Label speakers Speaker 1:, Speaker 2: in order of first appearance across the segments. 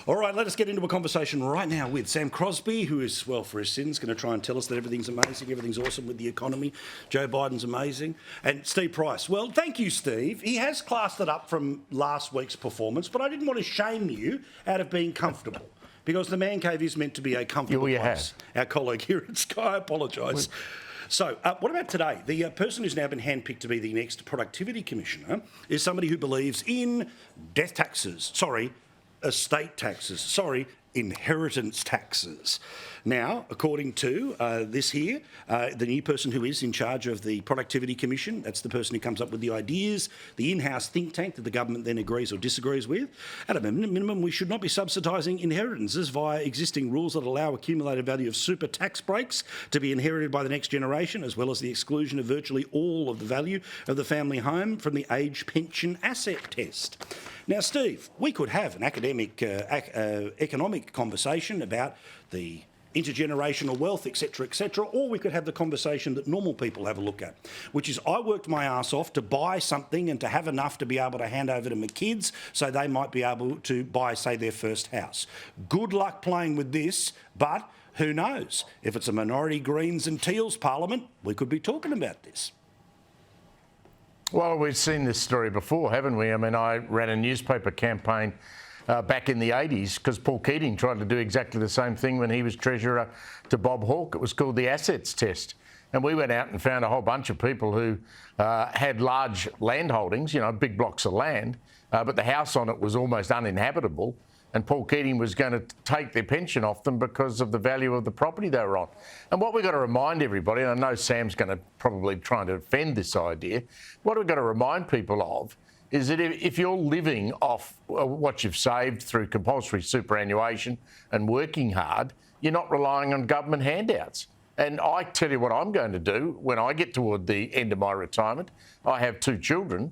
Speaker 1: All right, let us get into a conversation right now with Sam Crosby, who is, well, for his sins, going to try and tell us that everything's amazing, everything's awesome with the economy. Joe Biden's amazing. And Steve Price. Well, thank you, Steve. He has classed it up from last week's performance, but I didn't want to shame you out of being comfortable, because the man cave is meant to be a comfortable place. Our colleague here at Sky, I apologise. So, what about today? The person who's now been handpicked to be the next Productivity Commissioner is somebody who believes in death taxes. Sorry, estate taxes. Sorry, inheritance taxes. Now, according to this here, the new person who is in charge of the Productivity Commission, that's the person who comes up with the ideas, the in-house think tank that the government then agrees or disagrees with. At a minimum, we should not be subsidising inheritances via existing rules that allow accumulated value of super tax breaks to be inherited by the next generation, as well as the exclusion of virtually all of the value of the family home from the age pension asset test. Now, Steve, we could have an academic, economic conversation about the intergenerational wealth, etc., or we could have the conversation that normal people have a look at, which is I worked my ass off to buy something and to have enough to be able to hand over to my kids so they might be able to buy, say, their first house. Good luck playing with this, but who knows? If it's a minority Greens and Teals parliament, we could be talking about this.
Speaker 2: Well, we've seen this story before, haven't we? I mean, I ran a newspaper campaign back in the 80s because Paul Keating tried to do exactly the same thing when he was Treasurer to Bob Hawke. It was called the assets test. And we went out and found a whole bunch of people who had large land holdings, you know, big blocks of land, but the house on it was almost uninhabitable. And Paul Keating was going to take their pension off them because of the value of the property they were on. And what we've got to remind everybody, and I know Sam's going to probably try and defend this idea, what we've got to remind people of is that if you're living off what you've saved through compulsory superannuation and working hard, you're not relying on government handouts. And I tell you what I'm going to do when I get toward the end of my retirement. I have 2 children.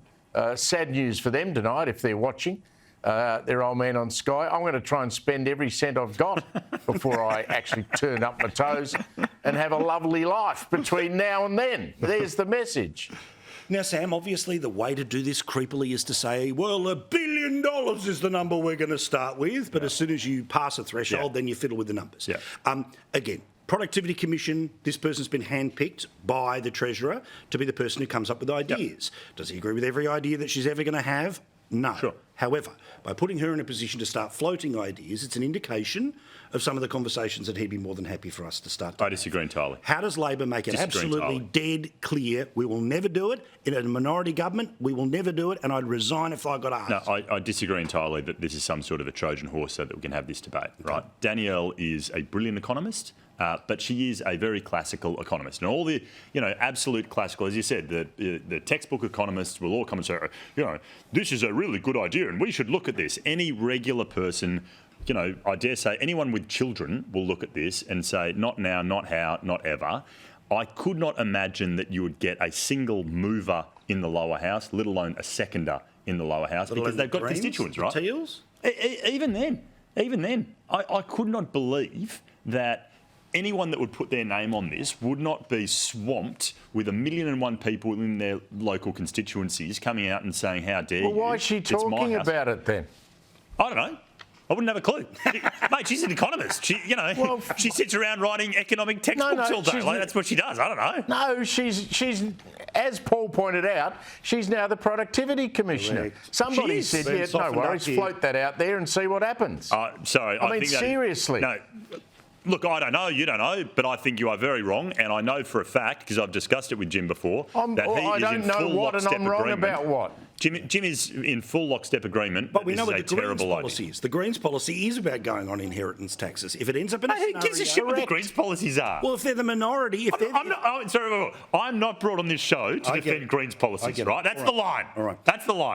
Speaker 2: Sad news for them tonight if they're watching. Their old man on Sky. I'm going to try and spend every cent I've got before I actually turn up my toes and have a lovely life between now and then. There's the message.
Speaker 1: Now, Sam, obviously the way to do this creepily is to say, well, $1 billion is the number we're going to start with, but as soon as you pass a threshold, then you fiddle with the numbers. Again, Productivity Commission, this person's been handpicked by the Treasurer to be the person who comes up with ideas. Does he agree with every idea that she's ever going to have? No. Sure. However, by putting her in a position to start floating ideas, it's an indication of some of the conversations that he'd be more than happy for us to start.
Speaker 3: I disagree entirely.
Speaker 1: How does Labor make it absolutely dead clear we will never do it? In a minority government, we will never do it, and I'd resign if I got asked.
Speaker 3: No, I disagree entirely that this is some sort of a Trojan horse so that we can have this debate, right? Danielle is a brilliant economist. But she is a very classical economist. And all the, absolute classical, as you said, the textbook economists will all come and say, this is a really good idea and we should look at this. Any regular person, I dare say anyone with children will look at this and say, not now, not how, not ever. I could not imagine that you would get a single mover in the lower house, let alone a seconder in the lower house, because they've got constituents, right?
Speaker 1: Teals?
Speaker 3: Even then, I could not believe that anyone that would put their name on this would not be swamped with 1,000,001 people in their local constituencies coming out and saying, how dare you?
Speaker 2: Well, why is she talking about it then?
Speaker 3: I don't know. I wouldn't have a clue. Mate, she's an economist. She, she sits around writing economic textbooks all day. That's what she does. I don't know.
Speaker 2: No, she's as Paul pointed out, she's now the Productivity Commissioner. Correct. Somebody said, no worries, float that out there and see what happens.
Speaker 3: Sorry.
Speaker 2: I mean, seriously.
Speaker 3: No. Look, I don't know, you don't know, but I think you are very wrong, and I know for a fact, because I've discussed it with Jim before, that he is in full lockstep agreement. Wrong about what? Jim is in full lockstep agreement.
Speaker 1: But we know what the Greens policy is. The Greens policy is about going on inheritance taxes. If it ends up in a scenario...
Speaker 3: Who gives a shit what the Greens policies are?
Speaker 1: Well, if they're the minority...
Speaker 3: I'm not brought on this show to defend Greens policies, right? That's the line. All right. That's the line.